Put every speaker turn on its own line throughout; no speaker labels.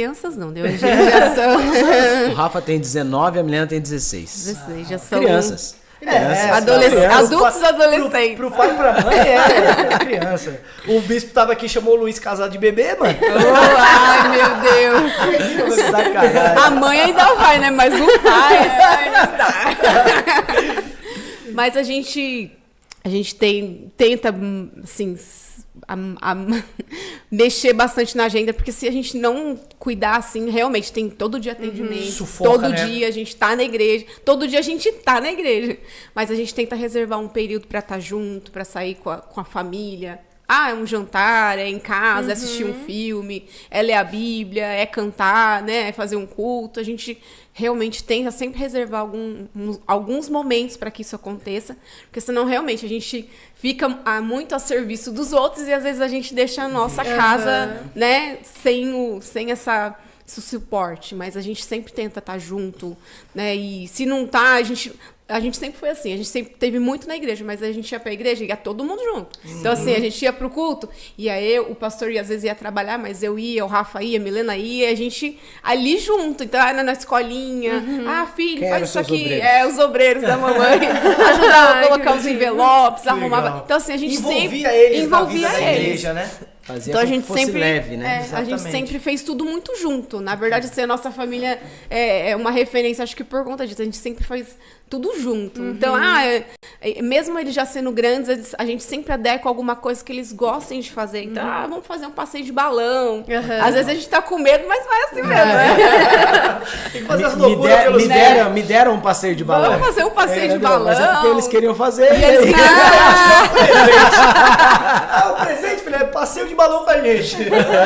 Crianças não, né? Hoje já são...
O Rafa tem 19, a Milena tem 16.
16, já são...
Crianças.
Adultos adolescentes.
Pro pai e pra mãe é criança. O bispo tava aqui, chamou o Luiz casado de bebê, mano.
Ai, meu Deus.
Sacanagem.
A mãe ainda vai, né? Mas o pai ainda dá. Mas a gente tenta, assim, mexer bastante na agenda, porque se a gente não cuidar, assim, realmente tem todo dia atendimento,
sufoca,
todo
né?
dia a gente tá na igreja, todo dia a gente tá na igreja, mas a gente tenta reservar um período para estar junto, para sair com a família. É um jantar, é em casa, é assistir um filme, é ler a Bíblia, é cantar, né, é fazer um culto. A gente realmente tenta sempre reservar alguns momentos para que isso aconteça, porque senão realmente a gente fica muito a serviço dos outros e às vezes a gente deixa a nossa casa, né, sem esse suporte. Mas a gente sempre tenta estar junto, né, e se não tá, a gente sempre foi assim, a gente sempre teve muito na igreja, mas a gente ia pra igreja e ia todo mundo junto. Então, assim, a gente ia pro culto, e aí o pastor às vezes ia trabalhar, mas eu ia, o Rafa ia, a Milena ia, e a gente ali junto. Então, na escolinha, filho,
Quem
faz isso aqui.
obreiros?
Os obreiros da mamãe. Ajudava a colocar os envelopes, arrumava.
Legal.
Então, assim, a gente
envolvia eles na vida da
eles.
igreja, né?
Fazia
Então a
com que
gente
fosse
sempre
leve, né?
a gente
Exatamente.
sempre fez tudo muito junto. Na verdade, assim, a nossa família é uma referência, acho que por conta disso. A gente sempre faz tudo junto. Então, mesmo eles já sendo grandes, a gente sempre adequa alguma coisa que eles gostem de fazer. Então, vamos fazer um passeio de balão. Às vezes a gente tá com medo, mas vai assim mesmo, né?
Tem que fazer as loucuras pelos
Me deram um passeio de balão.
Vamos fazer um passeio de balão.
Mas é porque eles queriam fazer.
E eles,
o presente, filho, é passeio de balão com a gente.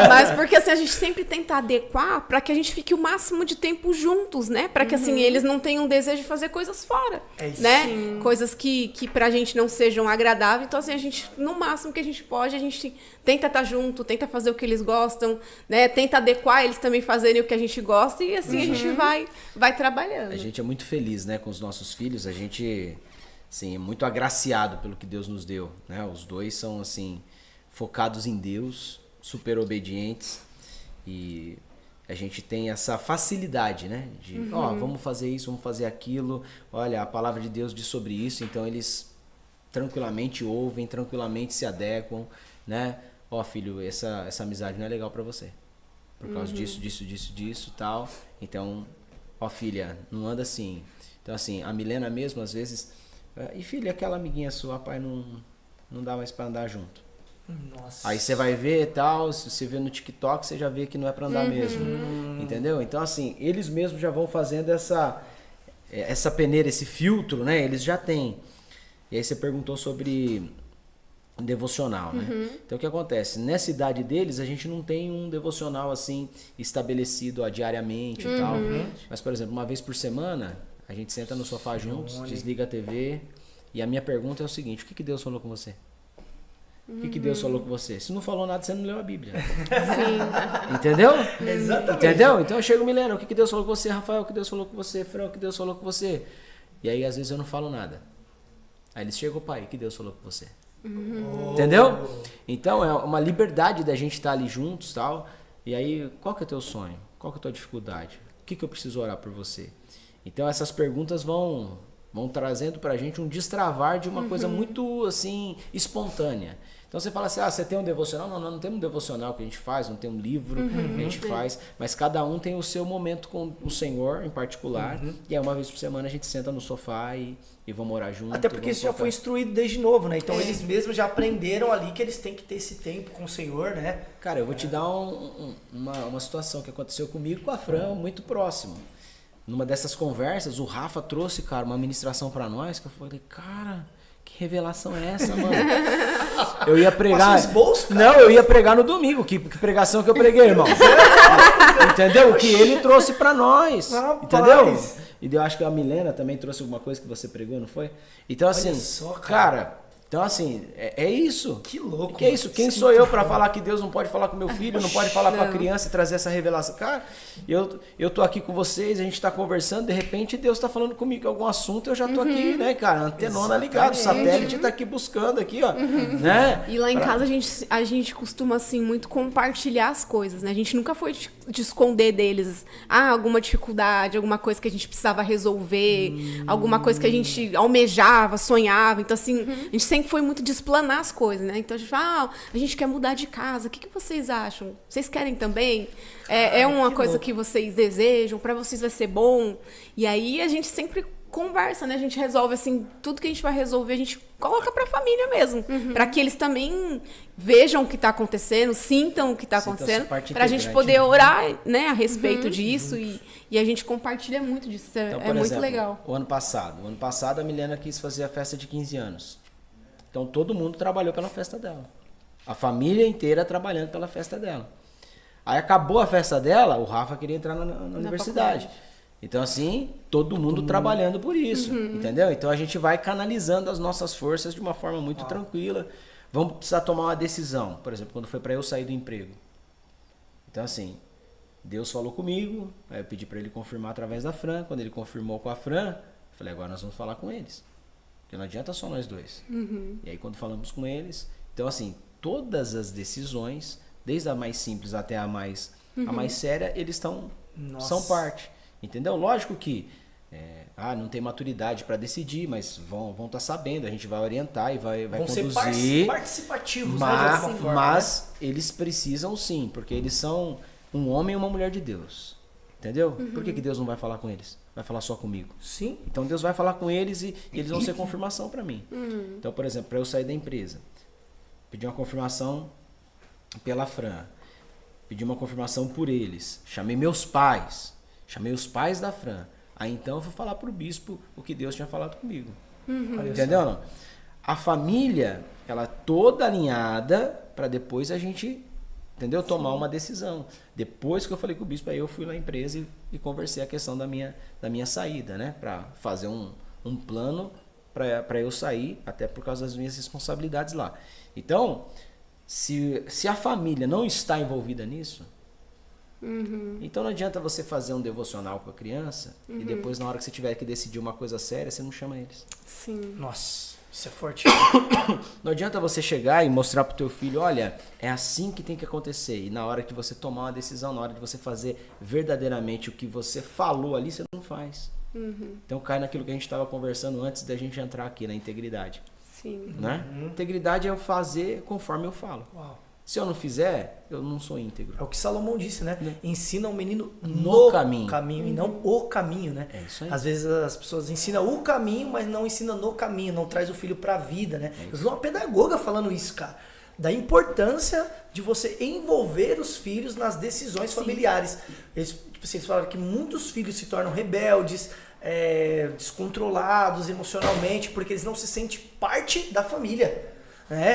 mas porque assim, a gente sempre tenta adequar para que a gente fique o máximo de tempo juntos, né? Para que assim, eles não tenham desejo de fazer coisas fora,
É isso.
né? Coisas que pra gente não sejam agradáveis. Então assim, a gente, no máximo que a gente pode, a gente tenta estar junto, tenta fazer o que eles gostam, né? Tenta adequar eles também fazerem o que a gente gosta e assim a gente vai trabalhando.
A gente é muito feliz, né, com os nossos filhos. A gente, assim, é muito agraciado pelo que Deus nos deu, né? Os dois são, assim, focados em Deus, super obedientes, e a gente tem essa facilidade, né? De, vamos fazer isso, vamos fazer aquilo. Olha, a palavra de Deus diz sobre isso, então eles tranquilamente ouvem, tranquilamente se adequam, né? Filho, essa amizade não é legal pra você. Por causa disso, tal. Então, filha, não anda assim. Então, assim, a Milena mesmo, às vezes... E filha, aquela amiguinha sua, pai, não dá mais pra andar junto.
Nossa.
Aí você vai ver e tal, se você vê no TikTok, você já vê que não é pra andar mesmo. Entendeu? Então, assim, eles mesmos já vão fazendo essa peneira, esse filtro, né? Eles já têm. E aí você perguntou sobre devocional, né? Então, o que acontece? Nessa idade deles, a gente não tem um devocional, assim, estabelecido diariamente e tal. Mas, por exemplo, uma vez por semana, a gente senta no sofá juntos, desliga a TV, e a minha pergunta é o seguinte: o que Deus falou com você? O que Deus falou com você? Se não falou nada, você não leu a Bíblia.
Sim.
Entendeu?
Exatamente.
Entendeu? Então eu chego, Milena, o que Deus falou com você? Rafael, o que Deus falou com você? Fran, o que Deus falou com você? E aí, às vezes, eu não falo nada. Aí eles chegam, pai, o que Deus falou com você? Entendeu? Então, é uma liberdade da gente estar ali juntos e tal. E aí, qual que é o teu sonho? Qual que é a tua dificuldade? O que eu preciso orar por você? Então, essas perguntas vão trazendo pra gente um destravar de uma coisa muito, assim, espontânea. Então você fala assim, você tem um devocional? Não temos um devocional que a gente faz, não tem um livro que a gente faz, mas cada um tem o seu momento com o Senhor em particular, e aí uma vez por semana a gente senta no sofá e vamos orar junto.
Até porque isso já foi instruído desde novo, né? Então eles mesmos já aprenderam ali que eles têm que ter esse tempo com o Senhor, né?
Cara, eu vou te dar uma situação que aconteceu comigo com a Fran, muito próximo. Numa dessas conversas, o Rafa trouxe, cara, uma ministração pra nós, que eu falei, cara, que revelação é essa, mano? Eu ia pregar... Não, eu ia pregar no domingo. Que pregação que eu preguei, irmão? Entendeu? O que ele trouxe pra nós. Entendeu? E eu acho que a Milena também trouxe alguma coisa que você pregou, não foi? Então, assim, cara... Então, assim, é isso.
Que louco.
Que é isso? Quem sou eu para falar que Deus não pode falar com meu filho, não pode falar com a criança e trazer essa revelação? Cara, eu tô aqui com vocês, a gente tá conversando, de repente Deus tá falando comigo algum assunto, eu já tô aqui, né, cara? Antenona ligada, o satélite tá aqui buscando aqui, ó. Né?
E lá em casa a gente costuma, assim, muito compartilhar as coisas, né? A gente nunca foi de esconder deles alguma dificuldade, alguma coisa que a gente precisava resolver, alguma coisa que a gente almejava, sonhava. Então, assim, a gente sempre foi muito de explanar as coisas, né? Então a gente fala, a gente quer mudar de casa, o que vocês acham? Vocês querem também? É uma coisa que vocês desejam? Para vocês vai ser bom? E aí a gente sempre conversa, né? A gente resolve, assim, tudo que a gente vai resolver, a gente coloca pra família mesmo. Para que eles também vejam o que tá acontecendo, sintam o que tá acontecendo, pra gente poder orar, né, a respeito disso e a gente compartilha muito disso.
Então,
é muito legal.
O ano passado a Milena quis fazer a festa de 15 anos. Então todo mundo trabalhou pela festa dela. A família inteira trabalhando pela festa dela. Aí acabou a festa dela, o Rafa queria entrar na universidade. Então, assim, todo mundo trabalhando por isso, entendeu? Então a gente vai canalizando as nossas forças de uma forma muito tranquila. Vamos precisar tomar uma decisão. Por exemplo, quando foi para eu sair do emprego. Então, assim, Deus falou comigo, aí eu pedi para ele confirmar através da Fran. Quando ele confirmou com a Fran, eu falei, agora nós vamos falar com eles. Porque não adianta só nós dois. E aí quando falamos com eles, então assim, todas as decisões, desde a mais simples até a mais séria, eles são parte. Entendeu? Lógico que não tem maturidade para decidir, mas vão estar sabendo, a gente vai orientar e vai conduzir. Vão
ser participativos,
mas eles precisam sim, porque eles são um homem e uma mulher de Deus. Entendeu? Por que Deus não vai falar com eles? Vai falar só comigo.
Sim.
Então Deus vai falar com eles e eles vão ser confirmação para mim. Então, por exemplo, para eu sair da empresa, pedi uma confirmação pela Fran, pedi uma confirmação por eles, chamei meus pais, chamei os pais da Fran. Aí então eu fui falar pro bispo o que Deus tinha falado comigo. Entendeu? Não? A família, ela toda alinhada para depois a gente, entendeu? Tomar uma decisão. Depois que eu falei com o bispo, aí eu fui lá na empresa e conversei a questão da minha saída, né? Para fazer um plano para eu sair, até por causa das minhas responsabilidades lá. Então, se a família não está envolvida nisso, então não adianta você fazer um devocional com a criança e depois, na hora que você tiver que decidir uma coisa séria, você não chama eles.
Sim.
Nossa, isso é forte.
Não adianta você chegar e mostrar pro teu filho, olha, é assim que tem que acontecer. E na hora que você tomar uma decisão, na hora de você fazer verdadeiramente o que você falou ali, você não faz. Então cai naquilo que a gente estava conversando antes da gente entrar aqui, na integridade.
Sim.
Né? Integridade é eu fazer conforme eu falo.
Uau.
Se eu não fizer, eu não sou íntegro.
É o que Salomão disse, né? Ensina o menino
No
no
caminho.
e não o caminho, né?
É isso aí.
Às vezes as pessoas ensinam o caminho, mas não ensinam no caminho, não traz o filho pra vida, né? Eu vi uma pedagoga falando isso, cara. Da importância de você envolver os filhos nas decisões familiares. Eles falaram que muitos filhos se tornam rebeldes, descontrolados emocionalmente, porque eles não se sentem parte da família.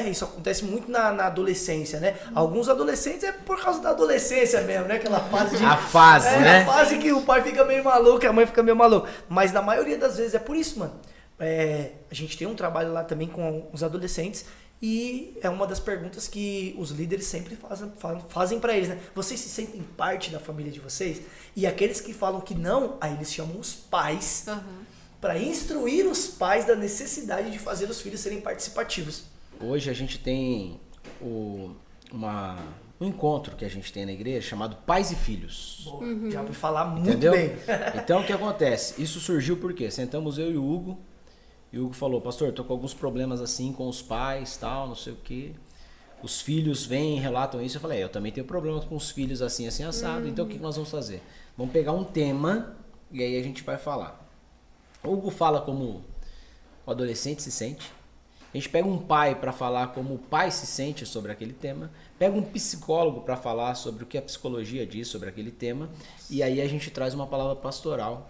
Isso acontece muito na adolescência, né? Alguns adolescentes é por causa da adolescência mesmo, né? Aquela fase de...
A fase, né?
A fase que o pai fica meio maluco, a mãe fica meio maluca. Mas na maioria das vezes é por isso, mano. A gente tem um trabalho lá também com os adolescentes e é uma das perguntas que os líderes sempre fazem pra eles, né? Vocês se sentem parte da família de vocês? E aqueles que falam que não, aí eles chamam os pais pra instruir os pais da necessidade de fazer os filhos serem participativos.
Hoje a gente tem um encontro que a gente tem na igreja chamado Pais e Filhos.
Boa, já ouvi falar muito
Entendeu?
bem.
Então o que acontece? Isso surgiu porque sentamos eu e o Hugo. E o Hugo falou, pastor, tô com alguns problemas assim com os pais, tal, não sei o quê. Os filhos vêm e relatam isso. Eu falei, eu também tenho problemas com os filhos assim, assim, assado. Então o que nós vamos fazer? Vamos pegar um tema e aí a gente vai falar. O Hugo fala como o adolescente se sente. A gente pega um pai para falar como o pai se sente sobre aquele tema, pega um psicólogo para falar sobre o que a psicologia diz sobre aquele tema, e aí a gente traz uma palavra pastoral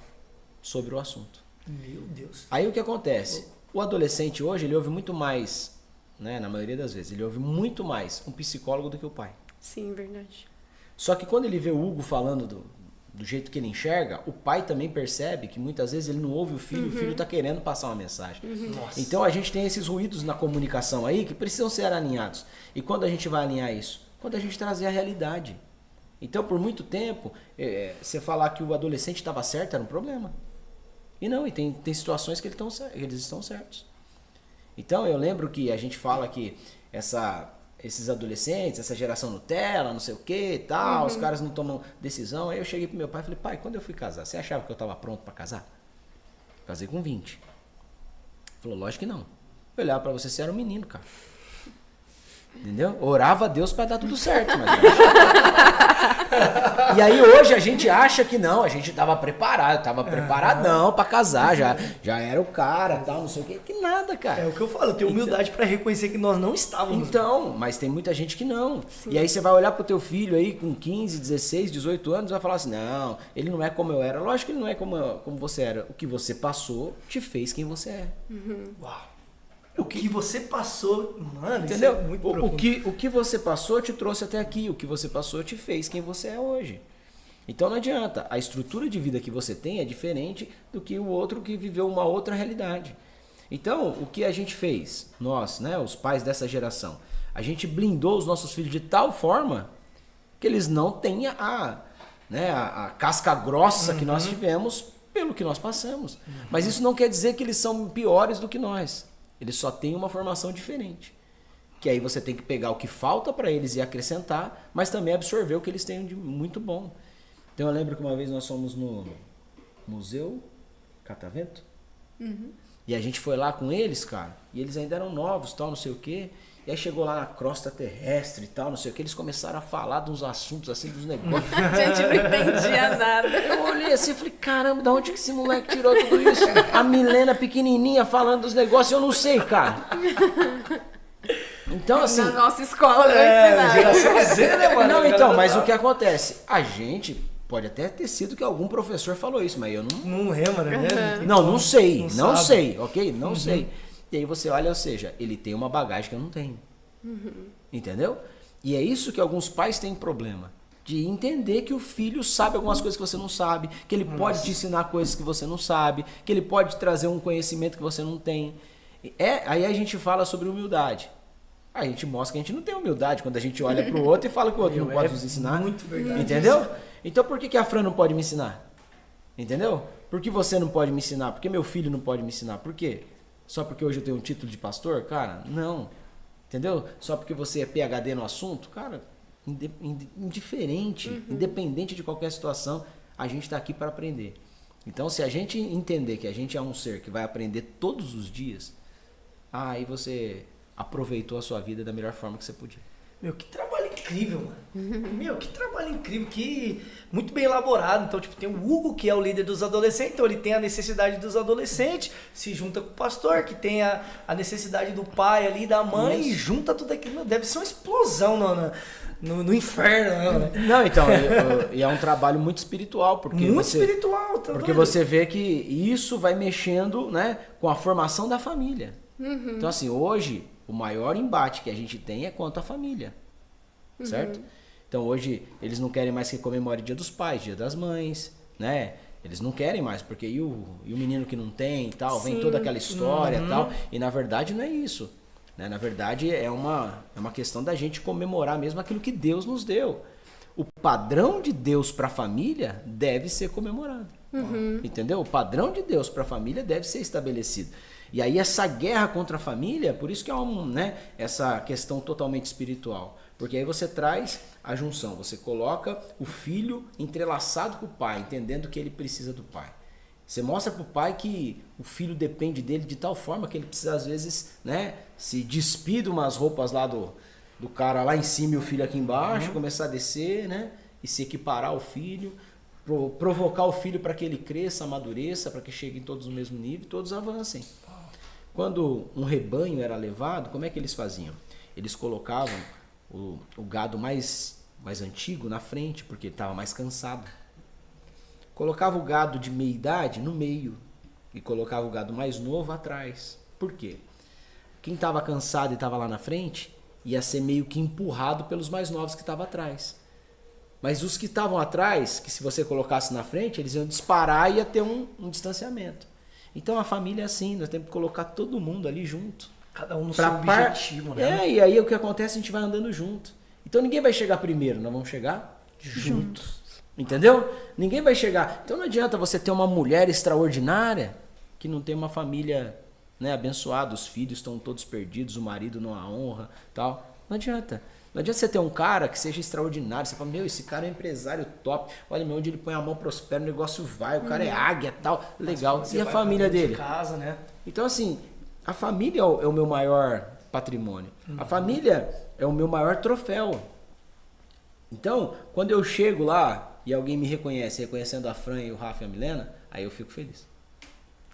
sobre o assunto.
Meu Deus.
Aí o que acontece? O adolescente hoje, ele ouve muito mais, né, na maioria das vezes, ele ouve muito mais um psicólogo do que o pai.
Sim, verdade.
Só que quando ele vê o Hugo falando do jeito que ele enxerga, o pai também percebe que muitas vezes ele não ouve o filho está querendo passar uma mensagem.
Nossa.
Então a gente tem esses ruídos na comunicação aí que precisam ser alinhados. E quando a gente vai alinhar isso? Quando a gente trazer a realidade. Então, por muito tempo, você falar que o adolescente estava certo era um problema. E não, e tem situações que eles estão certos. Então, eu lembro que a gente fala que esses adolescentes, essa geração Nutella, não sei o que e tal, os caras não tomam decisão. Aí eu cheguei pro meu pai e falei, pai, quando eu fui casar, você achava que eu estava pronto para casar? Casei com 20. Ele falou, lógico que não. Eu olhava para você era um menino, cara. Entendeu? Orava a Deus para dar tudo certo. Mas... E aí hoje a gente acha que não, a gente tava preparado, tava preparadão para casar, já era o cara, tal, não sei o que nada, cara.
É o que eu falo, eu tenho humildade para reconhecer que nós não estávamos.
Então, mas tem muita gente que não.
Sim.
E aí você vai olhar pro teu filho aí com 15, 16, 18 anos e vai falar assim, não, ele não é como eu era. Lógico que ele não é como você era. O que você passou te fez quem você é.
Uau. O que você passou, mano,
entendeu?
Isso é muito profundo.
O que você passou te trouxe até aqui. O que você passou te fez quem você é hoje. Então não adianta. A estrutura de vida que você tem é diferente do que o outro que viveu uma outra realidade. Então, o que a gente fez? Nós, né, os pais dessa geração, a gente blindou os nossos filhos de tal forma que eles não tenham a casca grossa que nós tivemos pelo que nós passamos. Mas isso não quer dizer que eles são piores do que nós. Eles só têm uma formação diferente. Que aí você tem que pegar o que falta para eles e acrescentar, mas também absorver o que eles têm de muito bom. Então eu lembro que uma vez nós fomos no Museu Catavento. E a gente foi lá com eles, cara, e eles ainda eram novos, tal, não sei o quê. E aí chegou lá na crosta terrestre e tal, não sei o que, eles começaram a falar de uns assuntos assim, dos negócios.
A gente não entendia nada.
Eu olhei assim e falei, caramba, da onde que esse moleque tirou tudo isso? A Milena pequenininha falando dos negócios, eu não sei, cara. Então assim...
Na nossa escola não ensinaram.
Geração Z, né, mano?
Não, então, mas o que acontece? A gente... Pode até ter sido que algum professor falou isso, mas eu não...
Não lembra, né?
Não sei, não
sabe.
sei, ok? Não sei. E aí você olha, ou seja, ele tem uma bagagem que eu não tenho. Entendeu? E é isso que alguns pais têm problema. De entender que o filho sabe algumas coisas que você não sabe, que ele pode te ensinar coisas que você não sabe, que ele pode trazer um conhecimento que você não tem. Aí a gente fala sobre humildade. A gente mostra que a gente não tem humildade quando a gente olha pro outro e fala que o outro não pode nos ensinar.
Muito verdade.
Entendeu? Então por que a Fran não pode me ensinar? Entendeu? Por que você não pode me ensinar? Por que meu filho não pode me ensinar? Por quê? Só porque hoje eu tenho um título de pastor? Cara, não. Entendeu? Só porque você é PhD no assunto? Cara, indiferente, independente de qualquer situação, a gente está aqui para aprender. Então, se a gente entender que a gente é um ser que vai aprender todos os dias, aí você aproveitou a sua vida da melhor forma que você podia.
Meu, que trabalho incrível, mano. Meu, que trabalho incrível, que muito bem elaborado. Então, tipo, tem o Hugo, que é o líder dos adolescentes, então ele tem a necessidade dos adolescentes, se junta com o pastor, que tem a necessidade do pai ali, da mãe,
Isso.
e junta tudo aquilo. Deve ser uma explosão no inferno, né?
Não, então, e é um trabalho muito espiritual, porque
Muito espiritual, tá
porque
doido?
você vê que isso vai mexendo, né, com a formação da família. Então, assim, hoje, o maior embate que a gente tem é quanto à família, certo? Então, hoje, eles não querem mais que comemore Dia dos Pais, Dia das Mães, né? Eles não querem mais, porque e o menino que não tem e tal, vem toda aquela história e tal, e na verdade não é isso. Né? Na verdade, é uma questão da gente comemorar mesmo aquilo que Deus nos deu. O padrão de Deus para a família deve ser comemorado. Entendeu? O padrão de Deus para a família deve ser estabelecido. E aí essa guerra contra a família, por isso que é essa questão totalmente espiritual. Porque aí você traz a junção, você coloca o filho entrelaçado com o pai, entendendo que ele precisa do pai. Você mostra para o pai que o filho depende dele de tal forma que ele precisa, às vezes, né, se despir de umas roupas lá do cara lá em cima e o filho aqui embaixo, começar a descer, né, e se equiparar ao filho, provocar o filho para que ele cresça, amadureça, para que cheguem todos no mesmo nível e todos avancem. Quando um rebanho era levado, como é que eles faziam? Eles colocavam o gado mais antigo na frente, porque ele estava mais cansado. Colocava o gado de meia idade no meio e colocava o gado mais novo atrás. Por quê? Quem estava cansado e estava lá na frente ia ser meio que empurrado pelos mais novos que estavam atrás. Mas os que estavam atrás, que se você colocasse na frente, eles iam disparar e ia ter um distanciamento. Então a família é assim, nós temos que colocar todo mundo ali junto.
Cada um no seu objetivo, né?
E aí o que acontece, a gente vai andando junto. Então ninguém vai chegar primeiro, nós vamos chegar juntos. Entendeu? Ninguém vai chegar. Então não adianta você ter uma mulher extraordinária que não tem uma família, né, abençoada, os filhos estão todos perdidos, o marido não a honra, tal. Não adianta. Não adianta você ter um cara que seja extraordinário. Você fala, meu, esse cara é um empresário top. Olha, meu, onde ele põe a mão prospera, o negócio vai. O cara é águia, tal. Legal. E a família dele?
Casa, né?
Então, assim, a família é o meu maior patrimônio. A família é o meu maior troféu. Então, quando eu chego lá e alguém me reconhece, reconhecendo a Fran e o Rafa e a Milena, aí eu fico feliz.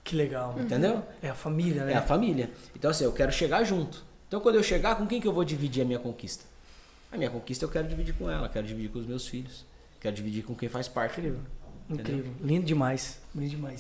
Que legal. Mano.
Entendeu?
É a família, né?
É a família. Então, assim, eu quero chegar junto. Então, quando eu chegar, com quem que eu vou dividir a minha conquista? A minha conquista eu quero dividir com ela, quero dividir com os meus filhos, quero dividir com quem faz parte.
Incrível. Incrível. Lindo demais. Lindo demais.